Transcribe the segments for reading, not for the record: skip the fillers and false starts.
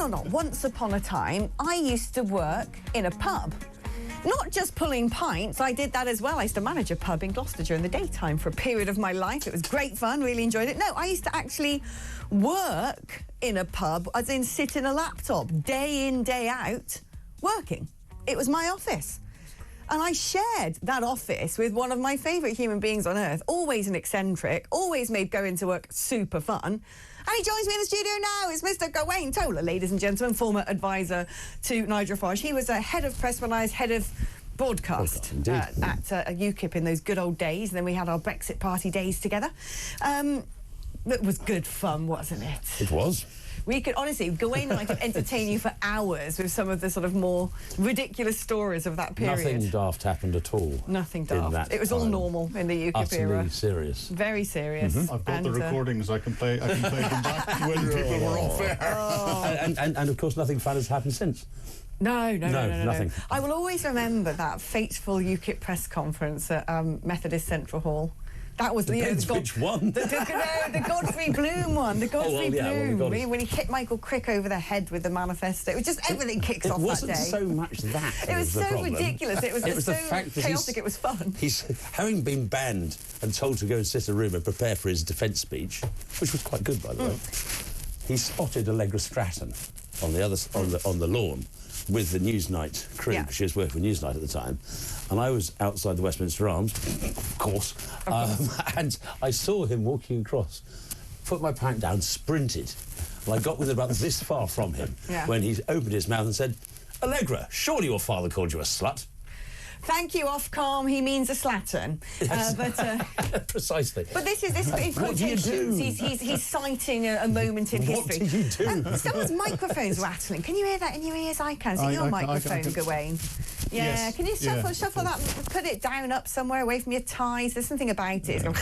it or not, once upon a time, I used to work in a pub. Not just pulling pints, I did that as well. I used to manage a pub in Gloucester during the daytime for a period of my life. It was great fun, really enjoyed it. No, I used to actually work in a pub, as in sit in a laptop, day in, day out, working. It was my office. And I shared that office with one of my favourite human beings on earth, always an eccentric, always made going to work super fun. And he joins me in the studio now. It's Mr. Gawain Towler, ladies and gentlemen, former advisor to Nigel Farage. He was a head of press when I was head of broadcast at UKIP in those good old days. And then we had our Brexit party days together. It was good fun, wasn't it? It was. We could, honestly, Gawain and I could entertain you for hours with some of the sort of more ridiculous stories of that period. Nothing daft happened at all. Nothing daft. It was all normal in the UKIP era. Utterly serious. Very serious. I've got the recordings. I can play them back when people were off air. And of course, nothing fun has happened since. No, nothing. I will always remember that fateful UKIP press conference at Methodist Central Hall. That was which one? The Godfrey Bloom one. The Godfrey Bloom. When he hit Michael Crick over the head with the manifesto. It was just everything kicks off that day. It wasn't so much that. It was so ridiculous. It was so the fact that chaotic. It was fun. He's having been banned and told to go and sit in a room and prepare for his defence speech, which was quite good, by the way. He spotted Allegra Stratton on the other on the lawn with the Newsnight crew. Yeah. She was working for Newsnight at the time. And I was outside the Westminster Arms, of course, and I saw him walking across, put my pant down, sprinted, and I got within about this far from him when he opened his mouth and said, "Allegra, surely your father called you a slut?" Thank you, Ofcom. He means a slattern. Yes. Precisely. But this is what do you do? He's citing a moment in history. What do you do? Someone's microphone's rattling. Can you hear that in your ears? I can. Is it your microphone, Gawain? Yeah. Yes. Can you shuffle that? Put it down up somewhere away from your ties. There's something about it. It's going,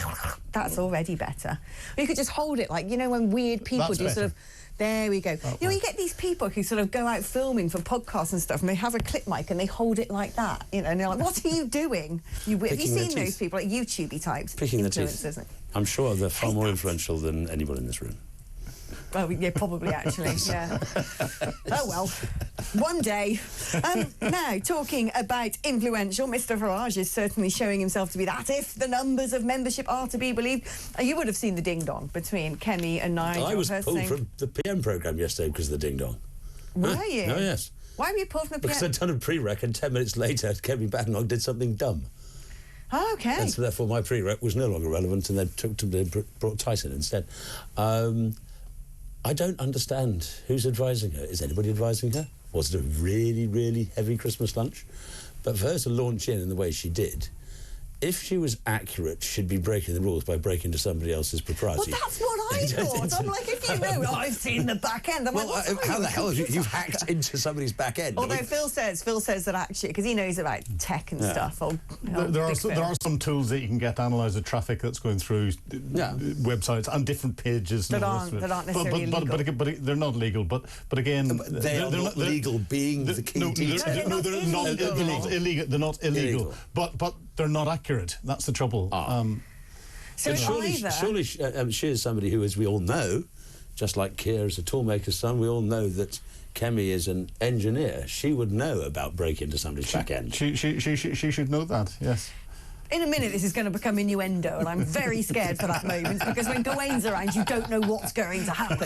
that's already better. Or you could just hold it like, you know, when weird people do sort of. There we go. You know, you get these people who sort of go out filming for podcasts and stuff, and they have a clip mic and they hold it like that, you know, and they're like, "What are you doing? Have you seen those people, like YouTubey types? Picking the teeth. I'm sure they're far more influential than anyone in this room. Oh, yeah, probably, actually, yeah. Oh, well, one day. Now, talking about influential, Mr. Farage is certainly showing himself to be that, if the numbers of membership are to be believed. You would have seen the ding-dong between Kemi and Nigel. I was pulled from the PM programme yesterday because of the ding-dong. Were you? Oh, yes. Why were you pulled from the PM? Because I'd done a pre-rec and 10 minutes later, Kemi Badenoch did something dumb. Oh, OK. And so, therefore, my pre-rec was no longer relevant, and they brought Tyson instead. I don't understand who's advising her. Is anybody advising her? Was it a really, really heavy Christmas lunch? But for her to launch in the way she did, if she was accurate, she'd be breaking the rules by breaking into somebody else's propriety. Well, that's what I thought. I'm like, if you know, I've seen the back end. I'm like, how the hell have you hacked into somebody's back end? Although Phil says that actually, because he knows about tech and stuff. There are some tools that you can get to analyse the traffic that's going through websites and different pages that aren't necessarily illegal. But they're not legal. But again, they're not legal. Being the key detail. No, they're not illegal. They're not illegal. But they're not accurate. That's the trouble. So surely she is somebody who, as we all know, just like Keir is a toolmaker's son, we all know that Kemi is an engineer. She would know about breaking into somebody's back end. She should know that, yes. In a minute, this is going to become innuendo, and I'm very scared for that moment, because when Gawain's around, you don't know what's going to happen.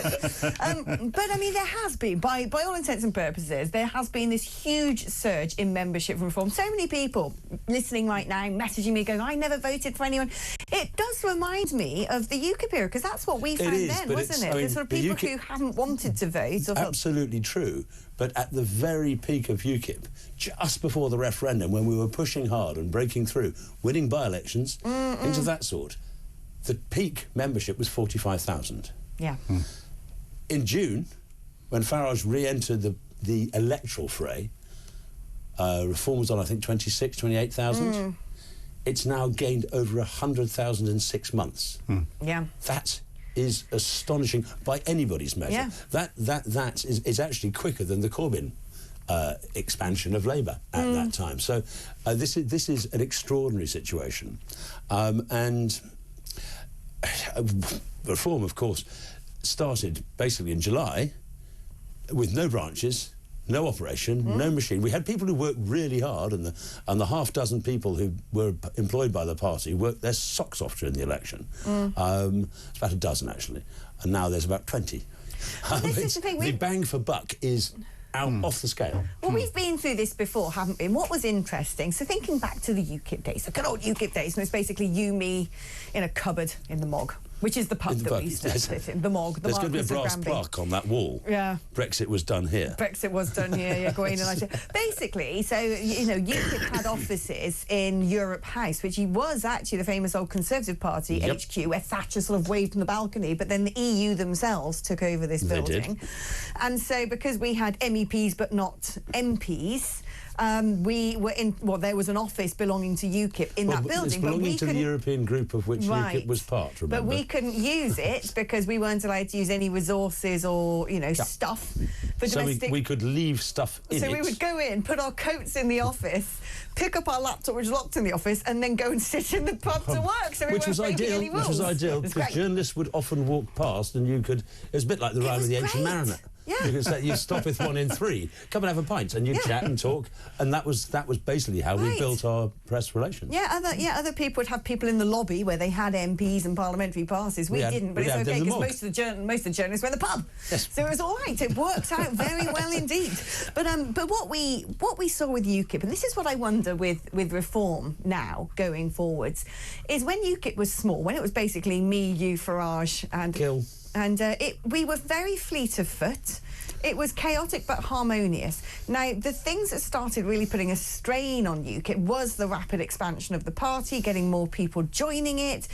But, I mean, there has been, by all intents and purposes, there has been this huge surge in membership reform. So many people listening right now, messaging me, going, I never voted for anyone. It does remind me of the UKIP era, because that's what we found then, wasn't it? The sort of people who haven't wanted to vote. Absolutely true. But at the very peak of UKIP, just before the referendum, when we were pushing hard and breaking through, winning by-elections, things of that sort, the peak membership was 45,000. Yeah. In June, when Farage re-entered the electoral fray, reform was on, I think, 26, 28,000. It's now gained over 100,000 in 6 months. Yeah. That is astonishing by anybody's measure. Yeah. That is actually quicker than the Corbyn expansion of Labour at that time. So this is an extraordinary situation, and reform, of course, started basically in July, with no branches, no operation, no machine. We had people who worked really hard, and the half dozen people who were employed by the party worked their socks off during the election. It's about a dozen, actually, and now there's about 20. This is the thing, the bang for buck is off the scale. Well, we've been through this before, haven't we? And what was interesting, so thinking back to the UKIP days, the good old UKIP days, and it's basically you, me, in a cupboard in the Mog, which is the pub that we used to sit in, the Mog. There's going to be a brass plaque on that wall. Yeah. Brexit was done here. Brexit was done here, yeah, Gawain and I said. Basically, so, you know, UKIP had offices in Europe House, which was actually the famous old Conservative Party HQ, where Thatcher sort of waved from the balcony, but then the EU themselves took over this building. And so, because we had MEPs but not MPs, we were in, well, there was an office belonging to UKIP in that building. It's belonging to the European group of which UKIP was part, remember? But we couldn't use it because we weren't allowed to use any resources or, you know, stuff for domestic... So we could leave stuff in it. So we would go in, put our coats in the office, pick up our laptop, which was locked in the office, and then go and sit in the pub to work. So which was ideal, because journalists would often walk past and you could... It was a bit like the rhyme of the Ancient Mariner. Yeah. You could say, you stop with one in three, come and have a pint, and you chat and talk, and that was basically how we built our press relations. Other people would have people in the lobby where they had MPs and parliamentary passes. We didn't, but it's okay because most of the journalists were in the pub. Yes. So it was all right. It worked out very well indeed. But what we saw with UKIP, and this is what I wonder with reform now going forwards, is when UKIP was small, when it was basically me, you, Farage, and Gill. And we were very fleet of foot. It was chaotic but harmonious. Now, the things that started really putting a strain on UKIP was the rapid expansion of the party, getting more people joining it.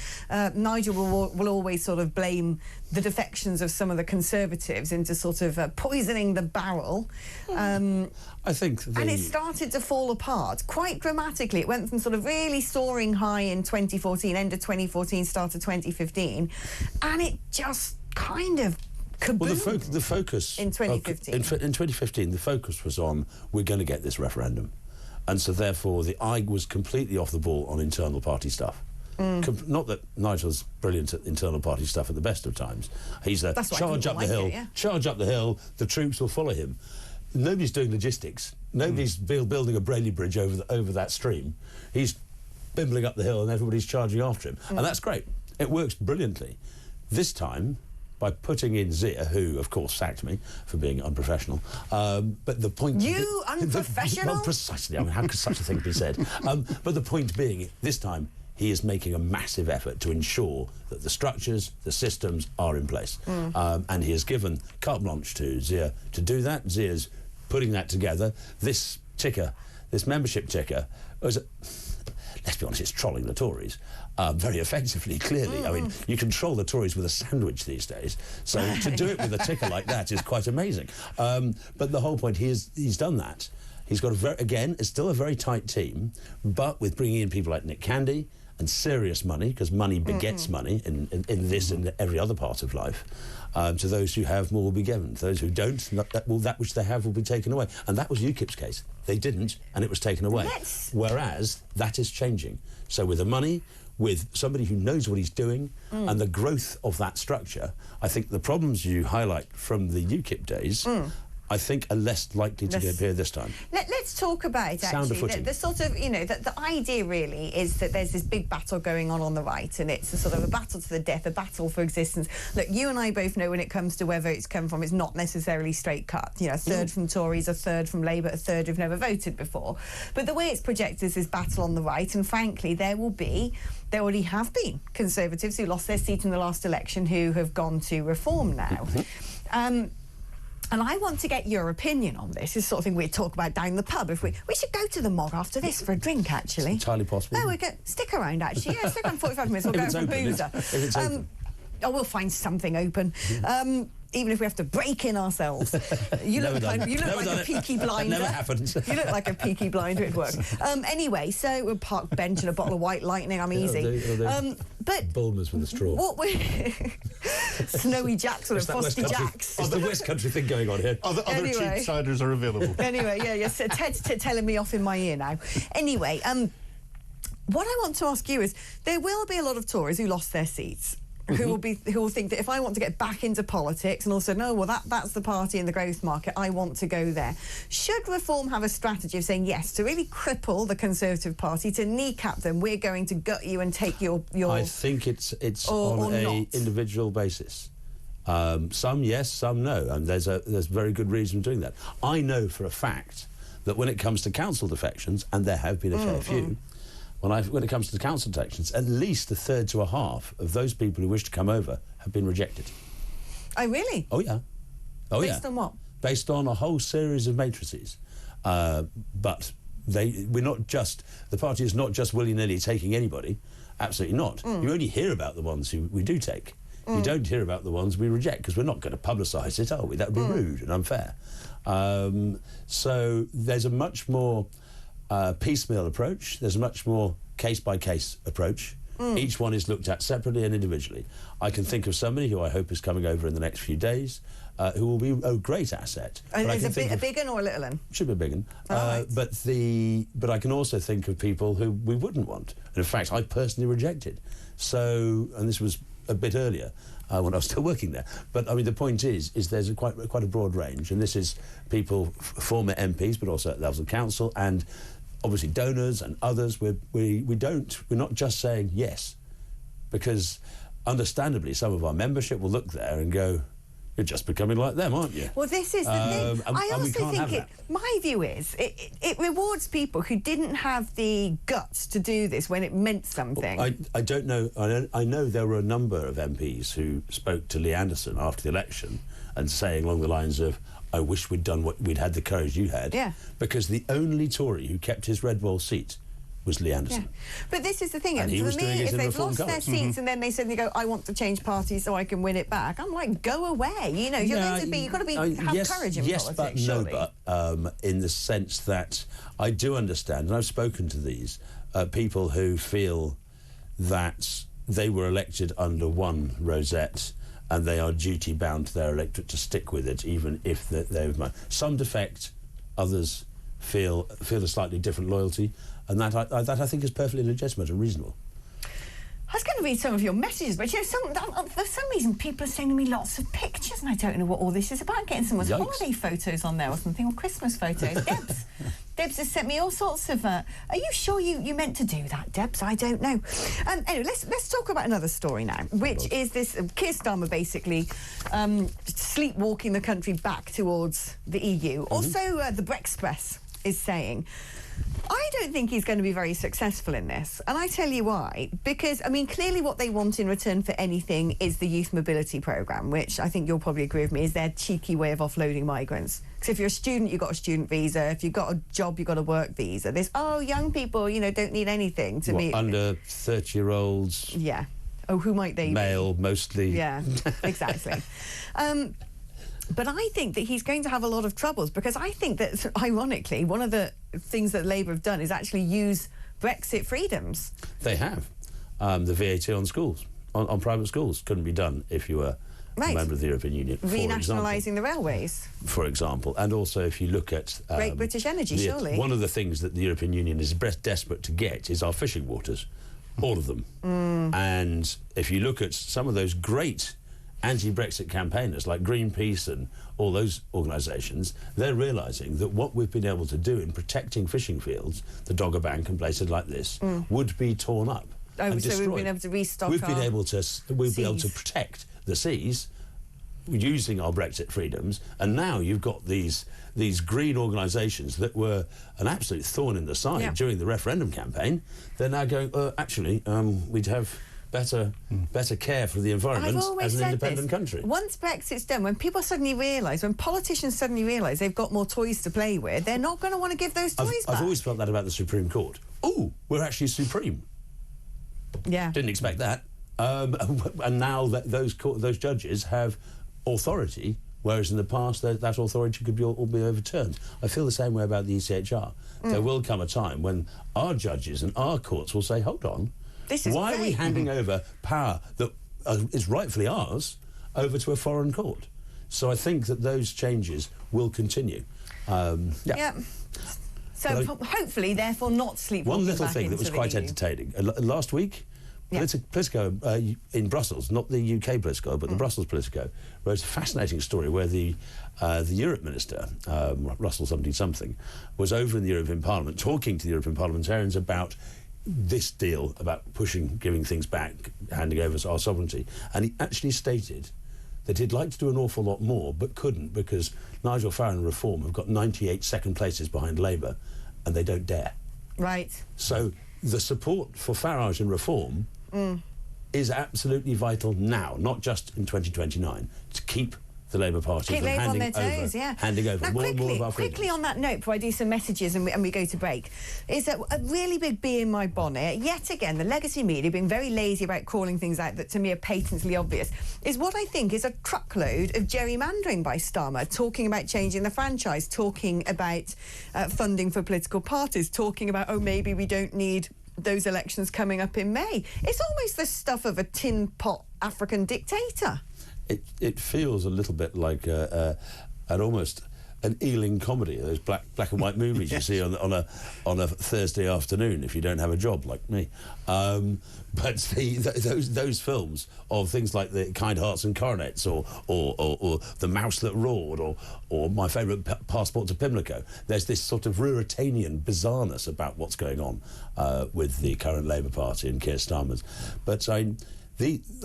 Nigel will always sort of blame the defections of some of the Conservatives into sort of poisoning the barrel. I think and it started to fall apart quite dramatically. It went from sort of really soaring high in 2014, end of 2014, start of 2015, and it just kind of kaboomed. Well, the focus... In 2015. In 2015, the focus was on, we're going to get this referendum. And so, therefore, the eye was completely off the ball on internal party stuff. Not that Nigel's brilliant at internal party stuff at the best of times. He's a charge up the hill, charge up the hill, the troops will follow him. Nobody's doing logistics. Nobody's building a Brayley Bridge over that stream. He's bimbling up the hill and everybody's charging after him. And that's great. It works brilliantly. This time, by putting in Zia, who, of course, sacked me for being unprofessional. But the point... You unprofessional? Well, precisely. I mean, how could such a thing be said? But the point being, this time, he is making a massive effort to ensure that the structures, the systems are in place. And he has given carte blanche to Zia to do that. Zia's putting that together. This ticker, this membership ticker, was... Let's be honest, it's trolling the Tories very effectively, clearly. I mean, you control the Tories with a sandwich these days, so to do it with a ticker like that is quite amazing. But the whole point, he's done that. He's got, again, it's still a very tight team, but with bringing in people like Nick Candy and serious money, because money begets money in this and every other part of life. To those who have, more will be given. To those who don't, that which they have will be taken away. And that was UKIP's case. They didn't, and it was taken away. Whereas that is changing. So with the money, with somebody who knows what he's doing, and the growth of that structure, I think the problems you highlight from the UKIP days, I think, are less likely to appear this time. Let's talk about, actually, the sort of, you know, the idea really is that there's this big battle going on the right, and it's a sort of a battle to the death, a battle for existence. Look, you and I both know when it comes to where votes come from, it's not necessarily straight cut. You know, a third from Tories, a third from Labour, a third who've never voted before. But the way it's projected is this battle on the right, and frankly, there already have been Conservatives who lost their seat in the last election who have gone to Reform now. And I want to get your opinion on this. This is the sort of thing we'd talk about down the pub. If we should go to the Mog after this for a drink, actually. It's entirely possible. No, we could stick around, actually. Yeah, stick around 45 minutes. We'll go for boozer. If it's open. Oh, we'll find something open. Even if we have to break in ourselves. You look like a peaky blinder. That never happens. You look like a peaky blinder at work. Anyway, so we'll park bench and a bottle of White Lightning. I'm easy. But Bulmers with a straw. What we Snowy Jacks or Frosty Jacks. There's the West Country thing going on here. Other cheap ciders are available. Anyway, yes. Ted's telling me off in my ear now. Anyway, what I want to ask you is, there will be a lot of Tories who lost their seats. who will think that if I want to get back into politics and also no, well that's the party in the growth market, I want to go there. Should Reform have a strategy of saying yes to really cripple the Conservative Party, to kneecap them? We're going to gut you and take your. I think it's on a individual basis. Some yes, some no, and there's very good reason for doing that. I know for a fact that when it comes to council defections, and there have been a fair few. When it comes to the council elections, at least a third to a half of those people who wish to come over have been rejected. Oh, really? Oh, yeah. Based on what? Based on a whole series of matrices. But the party is not just willy-nilly taking anybody. Absolutely not. You only hear about the ones who we do take. You don't hear about the ones we reject, because we're not going to publicise it, are we? That would be rude and unfair. So there's a much more piecemeal approach. There's a much more case-by-case approach. Each one is looked at separately and individually. I can think of somebody who I hope is coming over in the next few days, who will be a great asset. Is it a big un or a little un? Should be a big un. Right. But I can also think of people who we wouldn't want. And in fact, I personally rejected. So, and this was a bit earlier, when I was still working there. But I mean, the point is there's quite a broad range, and this is people, former MPs, but also at levels of council, and obviously donors and others. We're not just saying yes, because understandably some of our membership will look there and go, you're just becoming like them, aren't you? Well, this is the thing. I also think my view is it rewards people who didn't have the guts to do this when it meant something. I don't know. I know there were a number of MPs who spoke to Lee Anderson after the election and saying along the lines of, I wish we'd done what we'd had the courage you had. Yeah. Because the only Tory who kept his red wall seat was Lee Anderson. Yeah. But this is the thing. And he was doing it if in they've Reform lost their seats and then they suddenly go, I want to change parties so I can win it back, I'm like, go away. You know, you've got to have courage in yes, politics. Yes, but in the sense that I do understand, and I've spoken to these people who feel that they were elected under one rosette and they are duty-bound to their electorate to stick with it, even if they've some defect, others feel a slightly different loyalty, and that I think is perfectly legitimate and reasonable. I was going to read some of your messages, but you know, for some reason people are sending me lots of pictures, and I don't know what all this is about. Getting someone's holiday photos on there or something, or Christmas photos. Debs has sent me all sorts of. Are you sure you meant to do that, Debs? I don't know. Anyway, let's talk about another story now, which is this Keir Starmer basically sleepwalking the country back towards the EU. Also, the Brexpress is saying, I don't think he's going to be very successful in this. And I tell you why. Because, I mean, clearly what they want in return for anything is the youth mobility programme, which I think you'll probably agree with me is their cheeky way of offloading migrants. Because if you're a student, you've got a student visa. If you've got a job, you've got a work visa. This, young people, you know, don't need anything to me. Under 30-year-olds? Yeah. Oh, who might they be? Male, mostly. Yeah, exactly. But I think that he's going to have a lot of troubles, because I think that, ironically, one of the things that Labour have done is actually use Brexit freedoms. They have. The VAT on schools, on private schools, couldn't be done if you were a member of the European Union. Renationalising the railways. For example. And also if you look at... Great British Energy, surely. One of the things that the European Union is desperate to get is our fishing waters. All of them. And if you look at some of those great anti-Brexit campaigners like Greenpeace and all those organisations, they're realising that what we've been able to do in protecting fishing fields, the Dogger Bank and places like this, would be torn up and destroyed. We've been able to restock We've been able to protect the seas using our Brexit freedoms, and now you've got these green organisations that were an absolute thorn in the side during the referendum campaign. They're now going, actually, we'd have better care for the environment as an independent country. Once Brexit's done, when politicians suddenly realise they've got more toys to play with, they're not going to want to give those toys back. I've always felt that about the Supreme Court. Oh, we're actually supreme. Yeah. Didn't expect that. And now those judges have authority, whereas in the past that authority could all be overturned. I feel the same way about the ECHR. There will come a time when our judges and our courts will say, hold on, why are we handing over power that is rightfully ours over to a foreign court? So I think that those changes will continue. So hopefully, therefore, not sleepwalking. One little thing that was quite entertaining. Last week, Politico in Brussels, not the UK Politico, but the Brussels Politico, wrote a fascinating story where the Europe Minister, Russell something, was over in the European Parliament talking to the European parliamentarians about this deal, about giving things back, handing over our sovereignty. And he actually stated that he'd like to do an awful lot more, but couldn't, because Nigel Farage and Reform have got 98 second places behind Labour, and they don't dare. Right. So the support for Farage and Reform is absolutely vital now, not just in 2029, to keep the Labour Party Keep from Labour on their toes, handing over now, more and more of our freedoms. Quickly on that note, before I do some messages and we go to break, is that a really big bee in my bonnet, yet again, the legacy media being very lazy about calling things out that to me are patently obvious, is what I think is a truckload of gerrymandering by Starmer, talking about changing the franchise, talking about funding for political parties, talking about, oh, maybe we don't need those elections coming up in May. It's almost the stuff of a tin pot African dictator. It feels a little bit like almost an Ealing comedy, those black and white movies you see on a Thursday afternoon if you don't have a job like me. But those films of things like the Kind Hearts and Coronets or The Mouse That Roared or my favourite Passport to Pimlico, there's this sort of Ruritanian bizarreness about what's going on with the current Labour Party and Keir Starmer's. But I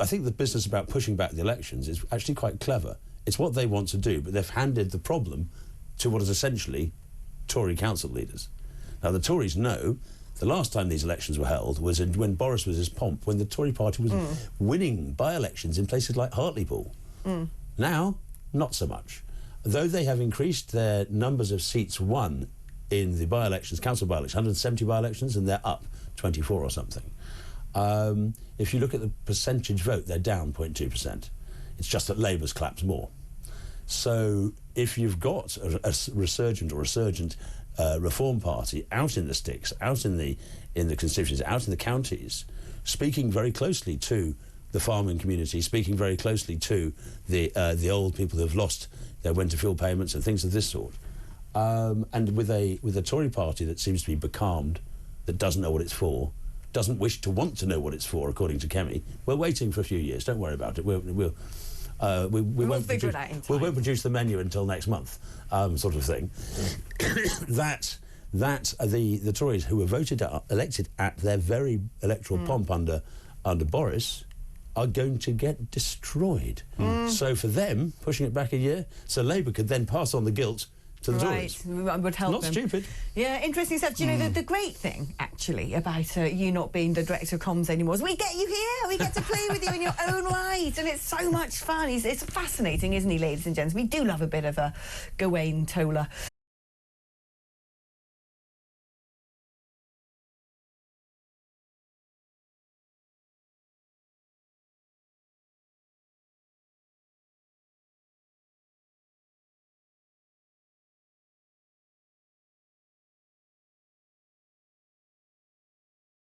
think the business about pushing back the elections is actually quite clever. It's what they want to do, but they've handed the problem to what is essentially Tory council leaders. Now, the Tories know the last time these elections were held was when Boris was his pomp, when the Tory party was winning by-elections in places like Hartlepool. Now, not so much. Though they have increased their numbers of seats won in the by-elections, council by-elections, 170 by-elections, and they're up 24 or something. If you look at the percentage vote, they're down 0.2%. It's just that Labour's clapped more. So if you've got a resurgent Reform Party out in the sticks, out in the constituencies, out in the counties, speaking very closely to the farming community, speaking very closely to the old people who have lost their winter fuel payments and things of this sort, and with a Tory party that seems to be becalmed, that doesn't know what it's for, doesn't wish to want to know what it's for, according to Kemi. We're waiting for a few years. Don't worry about it. We won't figure it out in time. We won't produce the menu until next month, sort of thing. that the Tories, who were elected at their very electoral pomp under Boris, are going to get destroyed. So for them, pushing it back a year, so Labour could then pass on the guilt to the Tories. Right, would help them. Not stupid. Yeah, interesting stuff. Do you know, the great thing, actually, about you not being the director of comms anymore is we get you here. We get to play with you in your own right, and it's so much fun. It's fascinating, isn't he, ladies and gents? We do love a bit of a Gawain Towler.